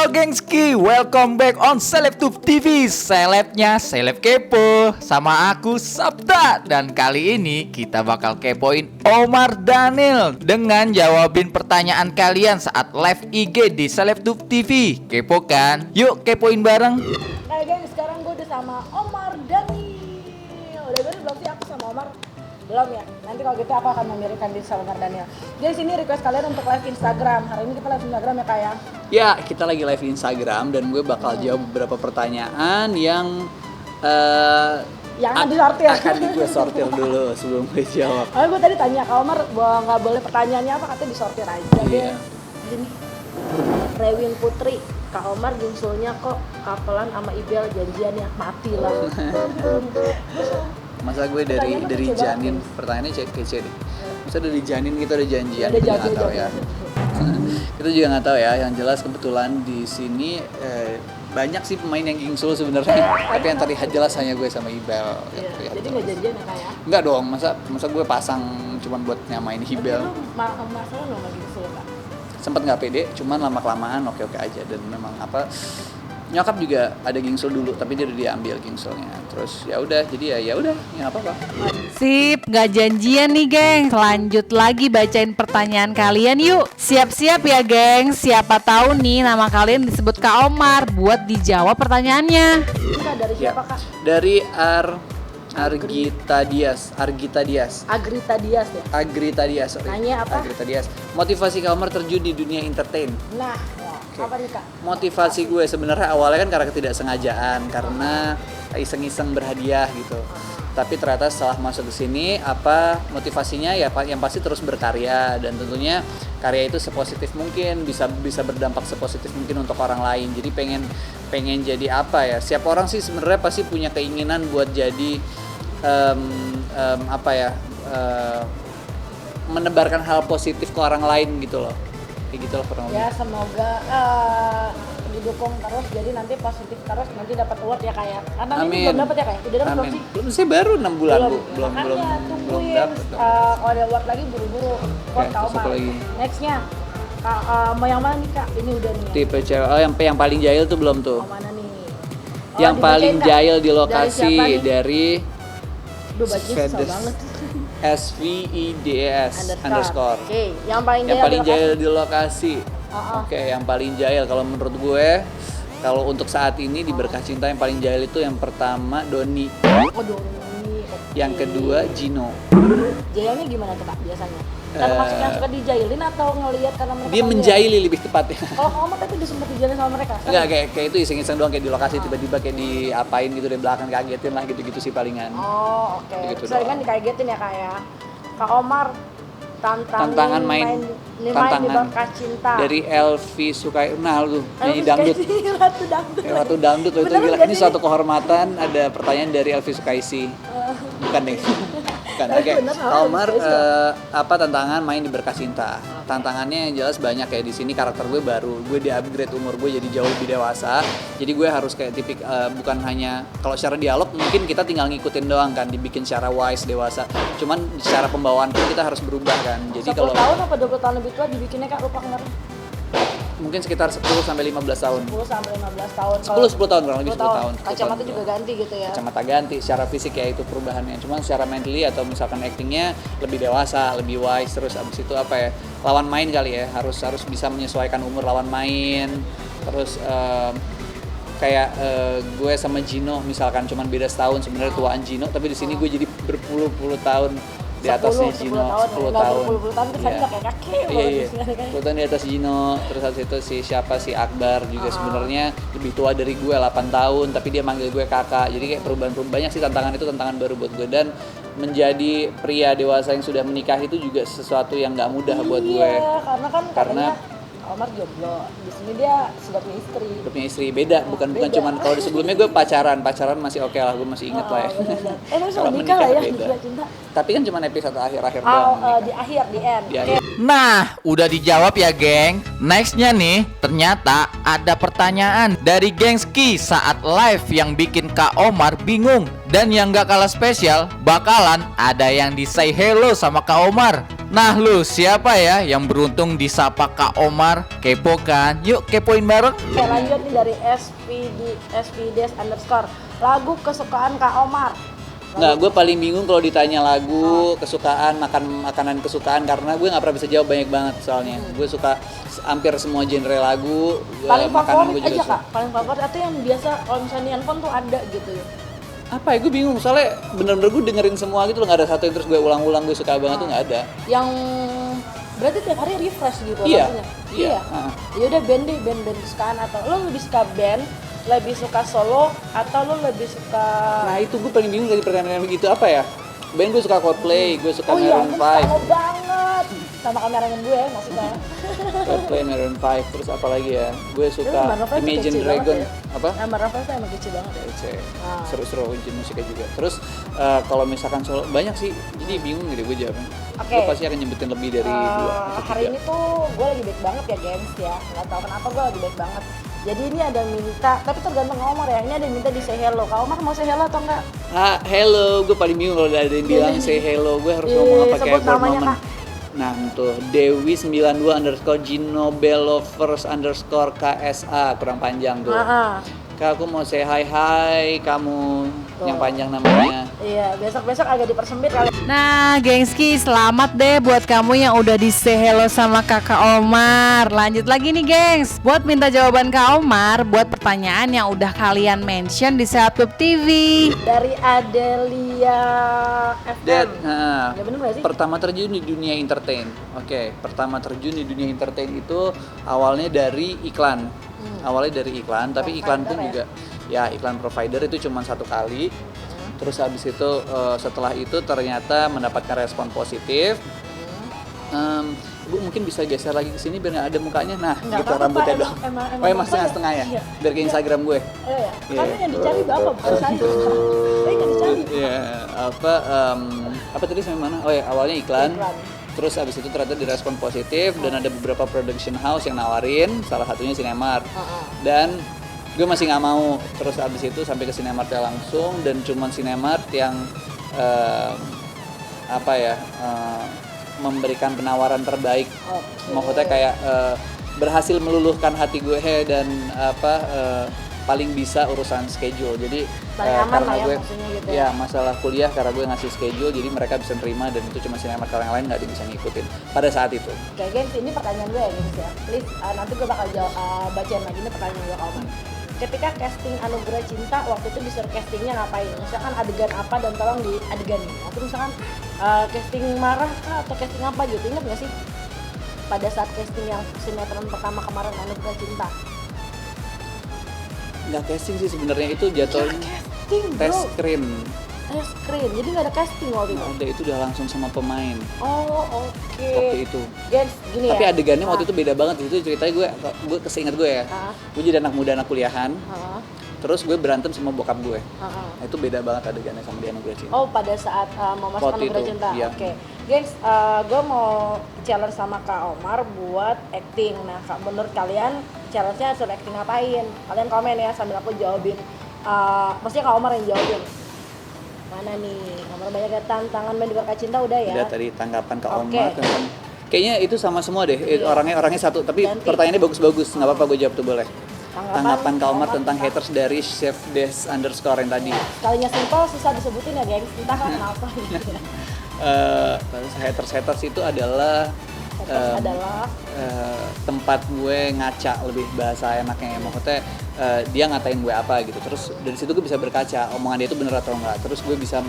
Halo gengski, welcome back on Selebtube TV. Selebnya Seleb Kepo sama aku Sabta. Dan kali ini kita bakal kepoin Omar Daniel dengan jawabin pertanyaan kalian saat live IG di Selebtube TV. Kepo kan? Yuk kepoin bareng. Nah geng, sekarang gue udah sama Omar Daniel. Udah bener belum sih aku sama Omar? Belum ya? Nanti kalau gitu aku akan memberikan diri sama Omar Daniel. Jadi sini request kalian untuk live Instagram. Hari ini kita live Instagram ya Kak ya? Ya, kita lagi live di Instagram dan gue bakal jawab beberapa pertanyaan yang disortir. akan gue sortir dulu sebelum gue jawab. Oh, gue tadi tanya Kak Omar bahwa nggak boleh pertanyaannya apa, katanya disortir aja deh. Iya. Gini, Rewin Putri, Kak Omar gingsulnya kok kapelan sama Ibel janjiannya mati lah. Masa gue dari Pertanyaannya kece janin, banget. pertanyaannya kece deh. Masa dari janin kita ada janjian, Ada kita nggak tahu janji. ya. Kita juga nggak tahu ya. Yang jelas kebetulan di sini banyak sih pemain yang gingsul sebenarnya. Tapi yang terlihat jelas hanya gue sama Ibel. Iya, jadi nggak janjian ya Kak ya? Enggak dong, masa gue pasang cuman buat nyamain Tapi Ibel. lu masalah lo nggak gingsul Kak? Sempet nggak pede, cuman lama-kelamaan oke-oke aja. Dan memang nyokap juga ada gingsul dulu, tapi dia udah diambil gingsulnya. Terus ya udah, jadi ya udah, ya nggak apa-apa. Sip, gak janjian nih geng. Lanjut lagi bacain pertanyaan kalian yuk. Siap-siap ya geng. Siapa tahu nih nama kalian disebut Kak Omar buat dijawab pertanyaannya. Ini Kak dari Ya, siapa Kak? dari Argita Dias. Agrita Dias ya? Agrita Dias, sorry. Nanya apa? Agrita Dias. Motivasi Kak Omar terjun di dunia entertain. Nah, apa nih Kak? Motivasi gue sebenarnya awalnya kan karena ketidaksengajaan, karena iseng-iseng berhadiah gitu. Tapi ternyata setelah masuk ke sini, motivasinya ya yang pasti terus berkarya, dan tentunya karya itu sepositif mungkin, bisa berdampak sepositif mungkin untuk orang lain. Jadi pengen jadi apa ya? Setiap orang sih sebenarnya pasti punya keinginan buat jadi menebarkan hal positif ke orang lain gitu loh. Kayak gitu loh kurang lebih. Ya semoga didukung terus, jadi nanti positif terus, nanti dapat award ya Kak ya? Karena ini Amin. belum dapat ya Kak ya? Udah dapat belum Amin. sih? Belum sih, baru 6 bulan Bu. Belum Makanya tungguin, dapet. kalau ada award lagi buru-buru award Oke, Kak terus Omar. apa lagi? Nextnya Kak, mau yang mana nih Kak? Ini udah nih. Tipe cewek, yang paling jahil tuh belum tuh. Mau mana nih? Yang dibacain, paling Kak. jahil di Dari lokasi siapa nih? dari Duh, bacanya susah Svedes. banget. SVIDES underscore. Oke, yang paling Yang jahil paling di lokasi. jahil di lokasi. Oh. Oke, yang paling jahil kalau menurut gue, kalau untuk saat ini di Berkah Cinta yang paling jahil itu yang pertama Doni, Oh, Doni. yang kedua Gino. Jahilnya gimana tuh Kak biasanya? Termasuk yang suka dijailin atau ngelihat karena mereka Dia panggil? menjahili lebih tepatnya. Kalau Kak Omar tadi udah sempat dijailin sama mereka? Enggak, kayak itu iseng-iseng doang, kayak di lokasi tiba-tiba kayak diapain gitu dari belakang, kagetin lah gitu-gitu sih palingan. Oh, oke. Gitu Seringan doang. dikagetin ya Kak ya. Kak Omar Tantangan main di tantangan Berkah Cinta. dari Elvi Sukairna tuh, nyanyi dangdut. Ratu dangdut. Kayak Ratu dangdut loh, itu Beneran gila. nggak Ini sih? suatu kehormatan, ada pertanyaan dari Elvi Sukaisi. Bukan nih. Bukan. Oke. Bener, Kak Omar, Elvi Sukaisi. apa tantangan main di Berkah Cinta? Tantangannya yang jelas banyak ya. Di sini karakter gue baru, gue di-upgrade umur gue jadi jauh lebih dewasa. Jadi gue harus kayak bukan hanya kalau secara dialog mungkin kita tinggal ngikutin doang kan, dibikin secara wise dewasa. Cuman secara pembawaan pun kita harus berubah kan. Jadi 10 kalau tahun apa 20 tahun lebih tua dibikinnya Kak, lupa kenapa? mungkin sekitar 10 sampai 15 tahun. 10 sampai 15 tahun. 10 tahun kurang lebih 10 tahun. Kacamata juga ganti gitu ya. Kacamata ganti, secara fisik ya itu perubahannya. Cuman secara mentally atau misalkan actingnya lebih dewasa, lebih wise. Terus abis itu apa ya, lawan main kali ya, harus bisa menyesuaikan umur lawan main. Terus kayak gue sama Gino misalkan cuman beda setahun, sebenarnya tuaan Gino, tapi di sini gue jadi berpuluh-puluh tahun di atasnya 10 Gino, tahun, 10 nggak tahun. berpuluh-puluh tahun kesannya Iya. nggak kayak kakek Iya, banget iya. misalnya kan. 10 tahun di atas Gino, terus habis itu si Akbar juga sebenarnya lebih tua dari gue 8 tahun, tapi dia manggil gue kakak. Jadi kayak perubahan banyak sih, tantangan itu tantangan baru buat gue, dan menjadi pria dewasa yang sudah menikah itu juga sesuatu yang nggak mudah buat gue. Iya, karena kan Karena katanya Omar jomblo, di sini dia sudah punya istri. Gue punya istri, beda, bukan Beda. cuman kalau di sebelumnya gue pacaran masih oke lah, gue masih inget lah ya. Benar-benar. Tapi Kalau sudah nikah lah ya di beda. Berkah Cinta. Tapi kan cuma episode akhir-akhir Oh, doang. di akhir, di end. Di Oke. akhir. Nah, udah dijawab ya geng. Nextnya nih, ternyata ada pertanyaan dari gengski saat live yang bikin Kak Omar bingung. Dan yang gak kalah spesial, bakalan ada yang di say hello sama Kak Omar. Nah lu siapa ya yang beruntung disapa Kak Omar? Kepo kan? Yuk kepoin bareng. Oke, lanjut nih dari SVDS underscore. Lagu kesukaan Kak Omar. Nggak, gue paling bingung kalau ditanya lagu kesukaan, makanan kesukaan, karena gue nggak pernah bisa jawab banyak banget soalnya. Gue suka hampir semua genre lagu. Paling makanan favorit gue juga aja suka. Kak, paling favorit atau yang biasa kalau misalnya di handphone tuh ada gitu ya. Apa ya, gue bingung soalnya bener-bener gue dengerin semua gitu loh, nggak ada satu yang terus gue ulang-ulang gue suka banget tuh nggak ada. Yang berarti tiap hari refresh gitu Iya, lagunya. iya. Ya udah band deh, band kesukaan atau lo lebih suka band, lebih suka solo atau lo lebih suka Nah itu gue paling bingung dari pertanyaan begitu apa ya. Band gue suka Coldplay, gue suka Oh iya, Maroon aku 5. sama banget sama kameranya gue maksudnya. Coldplay, Maroon 5, terus apa lagi ya? Gue suka Maroon 5 tuh Imagine kece Dragon. banget ya. Apa? Nah, Marvel tuh emang kece banget ya. Kece. Ah. Seru-seru ujian musiknya juga. Terus kalau misalkan solo banyak sih, jadi bingung gitu gue jawabnya. Oke. Gue pasti akan nyebutin lebih dari dua atau Hari tiga. ini tuh gue lagi baik banget ya gengs ya, nggak tahu kenapa gue lagi baik banget. Jadi ini ada minta, tapi tergantung Kak Omar ya. Ini ada minta di say hello. Kak Omar mau say hello atau enggak? Hello, gue paling bingung kalau ada yang bilang say hello, gue harus ngomong apa Sebut kayak for namanya, moment. Kak. Nah tuh, Dewi92 underscore Gino Bellovers underscore KSA, kurang panjang tuh. Kak, aku mau say hi kamu yang panjang namanya. Iya, besok agak dipersempit kali. Nah, gengski, selamat deh buat kamu yang udah di say hello sama Kakak Omar. Lanjut lagi nih, gengs. Buat minta jawaban Kak Omar buat pertanyaan yang udah kalian mention di Selebtube TV. Dari Adelia FM. Nah, Ya bener nggak sih? pertama terjun di dunia entertain. Oke, pertama terjun di dunia entertain itu awalnya dari iklan. Awalnya dari iklan, tapi iklan pun Provider juga ya iklan provider itu cuma satu kali. Terus habis itu setelah itu ternyata mendapatkan respon positif. Bu mungkin bisa geser lagi ke sini biar nggak ada mukanya. Nah, Nggak gitu apa-apa, rambutnya emang- dong. emang- Oh, emang apa ya? setengah-setengah ya? Iya. Biar ke Instagram gue. Iya. Iya. Karena yang dicari bapak bukan saya. Saya nggak dicari. Iya, apa tadi sampai mana? Oh ya, awalnya iklan. Iklan. Terus abis itu ternyata direspon positif dan ada beberapa production house yang nawarin, salah satunya Cinemark. Dan gue masih nggak mau. Terus abis itu sampai ke Cinemarknya langsung dan cuman Cinemark yang memberikan penawaran terbaik. Oke. Maksudnya kayak berhasil meluluhkan hati gue dan paling bisa urusan schedule. Jadi Paling aman karena lah ya gue maksudnya gitu ya masalah kuliah karena gue ngasih schedule jadi mereka bisa terima dan itu cuma Cinemark, kalau yang lain nggak ada yang bisa ngikutin pada saat itu. Oke gengs, ini pertanyaan gue ya gengs ya. Please, nanti gue bakal bacain lagi ini pertanyaan gue Kak Omar. Ketika casting Anugerah Cinta, waktu itu disuruh castingnya ngapain? Misalkan adegan apa dan tolong di adegan ini. Atau misalkan casting marah kah atau casting apa gitu, ingat gak sih? Pada saat casting yang sinetron pertama kemarin Anugerah Cinta. Nggak casting sih sebenarnya, itu jatuh Casting tes bro, screen. tes screen, jadi gak ada casting waktu itu. Nggak ada, itu udah langsung sama pemain Oh oke. waktu itu. Gengs, gini Tapi ya. adegannya waktu itu beda banget. Itu ceritanya gue keseinget gue ya. Gue jadi anak muda, anak kuliahan. Terus gue berantem sama bokap gue. Nah, itu beda banget adegannya sama dia Anugerah Cinta. Oh pada saat mau masuk Waktu Anugerah itu, Cinta. iya. Oke. Gengs, gue mau challenge sama Kak Omar buat acting. Nah, menurut kalian challenge-nya suruh acting ngapain? Kalian komen ya sambil aku jawabin. Maksudnya Kak Omar yang jawabin. Mana nih? Omar banyak ya, tantangan main di Kak Cinta udah ya. Udah tadi tanggapan Kak Oke. Omar tentang kayaknya itu sama semua deh. Orangnya satu, tapi Ganti. pertanyaannya bagus-bagus. Nggak apa-apa, gue jawab tuh boleh. Tanggapan Kak Omar tentang Kak. haters dari Chef Des underscore yang tadi. Kalinya simple susah disebutin ya, gengs. Entah kan kenapa gitu ya. Haters itu adalah Haters adalah tempat gue ngaca, lebih bahasa enaknya, maksudnya dia ngatain gue apa gitu, terus dari situ gue bisa berkaca omongan dia itu bener atau enggak, terus gue bisa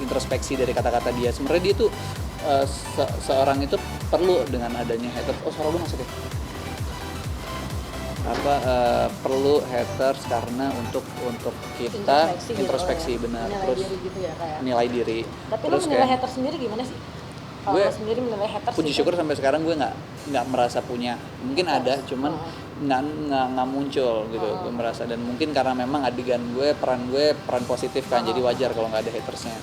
introspeksi dari kata-kata dia. Sebenarnya dia tuh seorang itu perlu dengan adanya haters. Oh, suara gue masuk ya? Perlu haters karena untuk kita introspeksi gitu, benar, menilai terus diri gitu ya kayak. nilai diri. Tapi lu Terus menilai kayak- haters sendiri gimana sih? Kalau Gue lu sendiri menilai haters puji gitu. syukur sampai sekarang gue nggak merasa punya, mungkin ada cuman nggak muncul gitu. Gue merasa, dan mungkin karena memang adegan gue peran positif kan, jadi wajar kalau nggak ada hatersnya.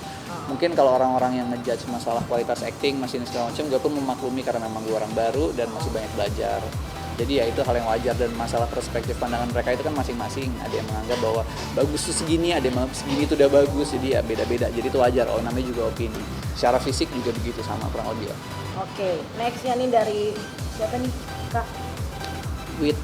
Mungkin kalau orang-orang yang ngejudge masalah kualitas acting masih segala macam, gue pun memaklumi karena memang gue orang baru dan masih banyak belajar. Jadi ya itu hal yang wajar, dan masalah perspektif pandangan mereka itu kan masing-masing. Ada yang menganggap bahwa bagus tuh segini, ada yang menganggap segini itu udah bagus. Jadi ya beda-beda. Jadi itu wajar. Oh, namanya juga opini. Secara fisik juga begitu sama kurang lebih. Oke, nextnya nih dari siapa nih Kak? With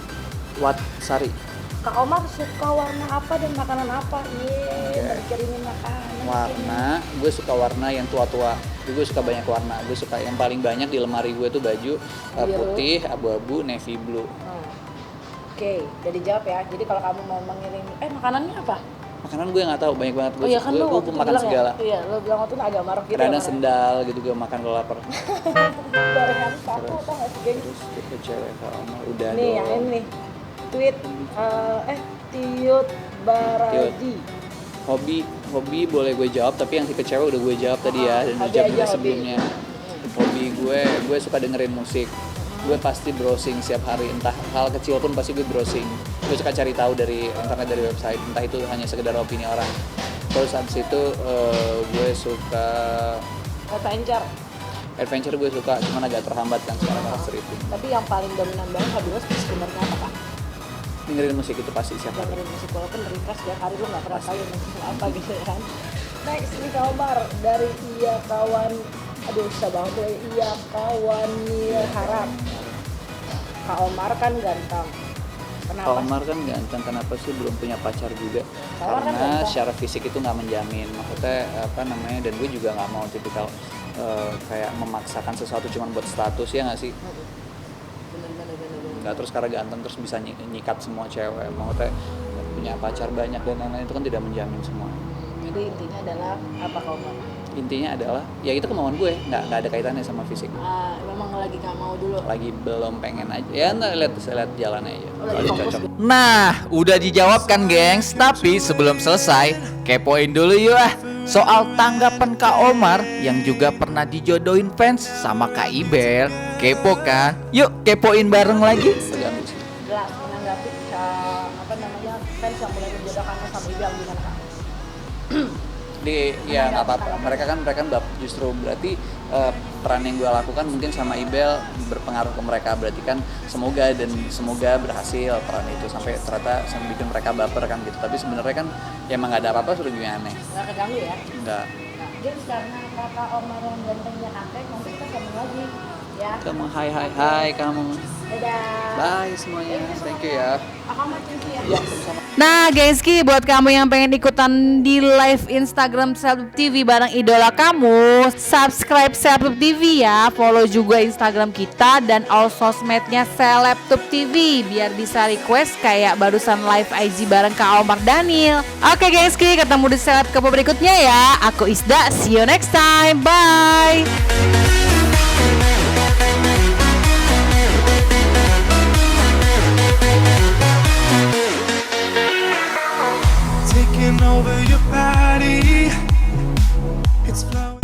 what Sari? Kak Omar suka warna apa dan makanan apa? Oke. Kirimin makanan. Warna, gue suka warna yang tua-tua. Gue suka banyak warna. Gue suka yang paling banyak di lemari gue tuh baju Biru. putih, abu-abu, navy blue. Oke, jadi jawab ya. Jadi kalau kamu mau mengirim, makanannya apa? Makanan gue nggak tahu, banyak banget. Oh iya kan lu gue waktu itu makan bilang segala. Ya? Iya, lu bilang waktu itu agak marah gitu. Kadang ya, sendal gitu gue makan kalau lapar. gorengan satu atau nggak sih, geng? Terus tipe cewek kalau udah Nih yang dong. ini nih. Tweet, Tiut Baraji. Hobi boleh gue jawab, tapi yang tipe cewek udah gue jawab tadi ya, dan hobi udah jawab aja, juga hobi. sebelumnya. Hobi gue suka dengerin musik. Gue pasti browsing setiap hari, entah hal kecil pun pasti gue browsing. Gue suka cari tahu dari internet, dari website, entah itu hanya sekedar opini orang. Terus habis itu gue suka adventure, gue suka, cuman agak terhambat kan sekarang karakter itu. Tapi yang paling dominan banget hobi lo sebenarnya apa Kak? Dengerin musik itu pasti siapa. Dengerin musik, walaupun refresh ya hari lu nggak pernah tahu ya musik apa gitu kan. Next nih Kak Omar dari Iya Kawan, aduh susah banget tuh, Iya Kawan Harap. Kak Omar kan ganteng. Kenapa? Kak Omar kan ganteng, kenapa sih belum punya pacar juga? Kak Omar kan Karena ganteng. secara fisik itu nggak menjamin, maksudnya apa namanya, dan gue juga nggak mau tipikal kayak memaksakan sesuatu cuma buat status, ya nggak sih? Bener. Nggak terus karena ganteng terus bisa nyikat semua cewek, maksudnya punya pacar banyak dan lain-lain itu kan tidak menjamin semua. Jadi intinya adalah apa Kak Omar? Intinya adalah ya itu kemauan gue, nggak ada kaitannya sama fisik. Memang lagi nggak mau dulu. Lagi belum pengen aja, ya ntar lihat jalannya aja. Lagi Kalau fokus. cocok. Nah, udah dijawab kan gengs. Tapi sebelum selesai, kepoin dulu yuk soal tanggapan Kak Omar yang juga pernah dijodohin fans sama Kak Ibel. Kepo kan? Yuk kepoin bareng lagi. Terganggu sih. Jelas menanggapi fans yang mulai menjodohkan sama Ibel gimana Kak? Ya nggak apa-apa, mereka kan justru berarti peran yang gue lakukan mungkin sama Ibel berpengaruh ke mereka, berarti kan semoga berhasil peran itu sampai ternyata bikin mereka baper kan gitu. Tapi sebenarnya kan ya emang nggak ada apa-apa, suruh gimana? Nggak keganggu ya? Nggak. Jadi karena kakak Omar yang gantengnya kakek, nanti kita sambung lagi ya. Kamu hai kamu. Dadah. Bye semuanya, thank you ya. Akamat thank you ya. Ya sama. Nah gengski, buat kamu yang pengen ikutan di live Instagram Seleb TV bareng idola kamu, subscribe Seleb TV ya, follow juga Instagram kita dan all sosmednya Selebtube TV biar bisa request kayak barusan live IG bareng Kak Omar Daniel. Oke gengski, ketemu di Seleb Kepo berikutnya ya. Aku Isda, see you next time, bye. Taking over your body. It's flowing.